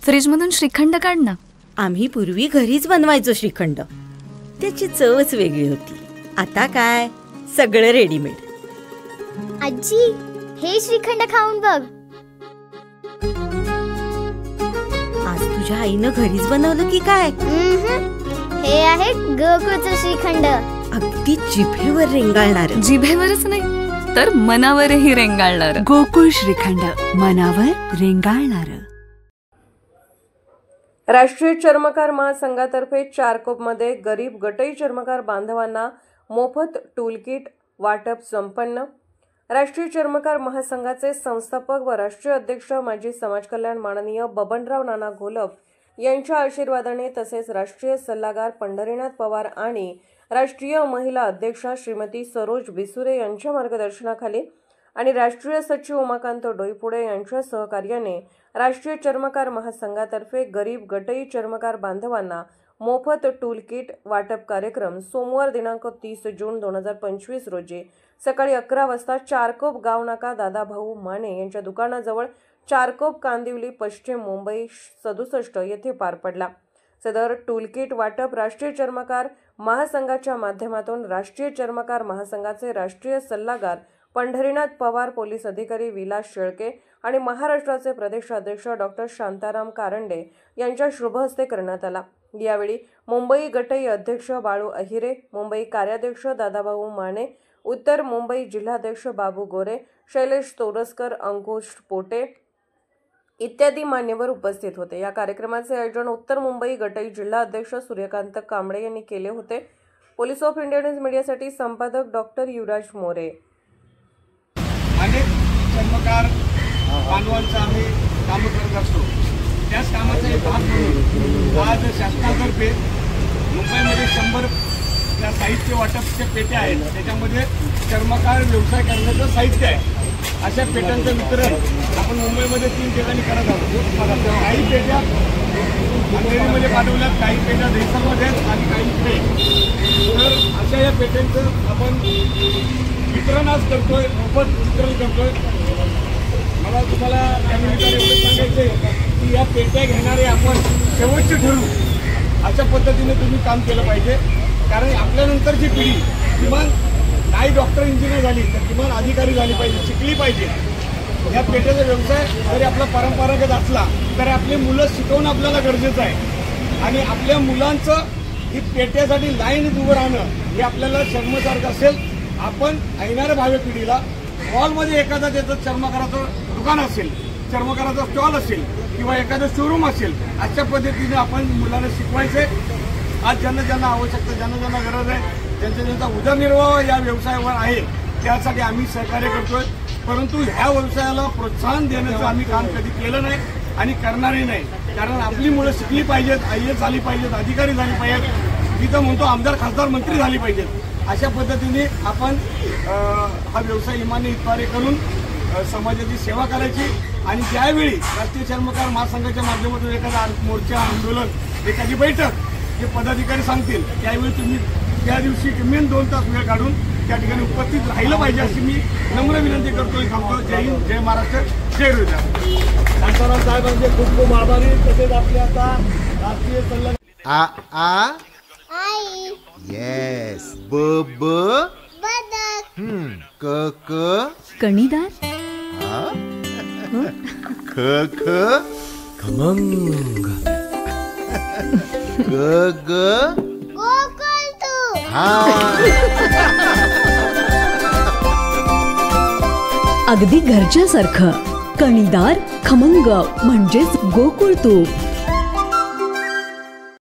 फ्रीजमधून श्रीखंड काढ ना. आम्ही पूर्वी घरीच बनवायचो श्रीखंड, त्याची चवच वेगळी होती. आता काय सगळं रेडीमेड. आजी, हे श्रीखंड खाऊन बघ. आज तुझ्या आईनं घरीच बनवलं की काय? हे आहे गोकुळचं श्रीखंड. अगदी जिभेवर रेंगाळणार. जिभेवरच नाही तर मनावरही रेंगाळणार. गोकुळ श्रीखंड, मनावर रेंगाळणार. राष्ट्रीय चर्मकार महासंघातर्फे चारकोपमध्ये गरीब गटई चर्मकार बांधवांना मोफत टूलकिट वाटप संपन्न. राष्ट्रीय चर्मकार महासंघाचे संस्थापक व राष्ट्रीय अध्यक्ष माजी समाजकल्याण माननीय बबनराव नाना घोलप यांच्या आशीर्वादाने तसेच राष्ट्रीय सल्लागार पंढरीनाथ पवार आणि राष्ट्रीय महिला अध्यक्षा श्रीमती सरोज बिसुरे यांच्या मार्गदर्शनाखाली आणि राष्ट्रीय सचिव उमाकांत डोईपुडे यांच्या सहकार्याने राष्ट्रीय चर्मकार महासंघातर्फे गरीब गटई चर्मकार बांधवांना मोफत टूलकिट वाटप कार्यक्रम सोमवार दिनांक 30 जून 2025 रोजी सकाळी 11 वाजता चारकोप गाव नाका दादाभाऊ माने यांच्या दुकानाजवळ चारकोप कांदिवली पश्चिम मुंबई 67 येथे पार पडला. सदर टूलकिट वाटप राष्ट्रीय चर्मकार महासंघाच्या माध्यमातून राष्ट्रीय चर्मकार महासंघाचे राष्ट्रीय सल्लागार पंढरीनाथ पवार, पोलीस अधिकारी विलास शेळके आणि महाराष्ट्राचे प्रदेशाध्यक्ष डॉक्टर शांताराम कारंडे यांच्या शुभ हस्ते करण्यात आला. यावेळी मुंबई गटई अध्यक्ष बाळू अहिरे, मुंबई कार्याध्यक्ष दादाभाऊ माने, उत्तर मुंबई जिल्हाध्यक्ष बाबू गोरे, शैलेश तोरसकर, अंकुश पोटे इत्यादी मान्यवर उपस्थित होते. या कार्यक्रमाचे आयोजन उत्तर मुंबई गटई जिल्हा अध्यक्ष सूर्यकांत कांबळे यांनी केले होते. पोलीस ऑफ इंडिया न्यूज मीडियासाठी संपादक डॉक्टर युवराज मोरे. अनेक चर्मकार बांधवांचं आम्ही कामं करत असतो. त्याच कामाचा एक भाग म्हणून आज शासनातर्फे मुंबईमध्ये 100 त्या साहित्य वाटपच्या पेट्या आहेत. त्याच्यामध्ये चर्मकार व्यवसाय करण्याचं साहित्य आहे. अशा पेट्यांचं वितरण आपण मुंबईमध्ये 3 ठिकाणी करत आहोत. काही पेट्या अंधेरीमध्ये पाठवल्यात, काही पेट्या देसामध्ये आणि काही इकडे. तर अशा या पेट्यांचं आपण वितरण आज करतोय, मोफत वितरण करतोय. मला तुम्हाला त्या निमित्ताने एवढं सांगायचं आहे की या पेट्या घेणारे आपण शेवटचे ठरू अशा पद्धतीने तुम्ही काम केलं पाहिजे. कारण आपल्यानंतरची पिढी किमान नाही डॉक्टर इंजिनियर झाली तर किमान अधिकारी झाली पाहिजे, शिकली पाहिजे. या पेट्याचा व्यवसाय जरी आपला परंपरागत असला तरी आपली मुलं शिकवणं आपल्याला गरजेचं आहे. आणि आपल्या मुलांचं ही पेट्यासाठी लाईनीत उभं राहणं हे आपल्याला शर्मसारखं असेल. आपण येणाऱ्या भावी पिढीला मॉलमध्ये एखादा त्याचं चर्मकाराचं दुकान असेल, चर्मकाराचा स्टॉल असेल किंवा एखादं शोरूम असेल, अशा पद्धतीने आपण मुलांना शिकवायचे. आज ज्यांना ज्यांना आवश्यकता, ज्यांना ज्यांना गरज आहे, ज्यांचा ज्यांचा उदरनिर्वाह या व्यवसायावर आहे त्यासाठी आम्ही सहकार्य करतोय. परंतु ह्या व्यवसायाला प्रोत्साहन देण्याचं आम्ही काम कधी केलं नाही आणि करणारही नाही. कारण आपली मुलं शिकली पाहिजेत, IAS झाली पाहिजेत, अधिकारी झाली पाहिजेत, तिथं म्हणतो आमदार खासदार मंत्री झाली पाहिजेत. अशा पद्धतीने आपण हा व्यवसाय इमानी इतबारे करून समाजाची सेवा करायची. आणि ज्यावेळी राष्ट्रीय चर्मकार महासंघाच्या माध्यमातून एखादा मोर्चा, आंदोलन, एखादी बैठक जे पदाधिकारी सांगतील त्यावेळी तुम्ही त्या दिवशी किमान 2 तास वेळ काढून त्या ठिकाणी उपस्थित राहिलं पाहिजे अशी मी नम्र विनंती करतोय. जय हिंद, जय महाराष्ट्र, जय गुरुदेव. शांताराम साहेबांचे खूप खूप आभारी. तसेच आपले आता राष्ट्रीय सल्ला येस ब क कणीदार, ख खमंग, ग अगदी घरच्यासारखं. कणीदार, खमंग म्हणजेच गोकुळ तूप.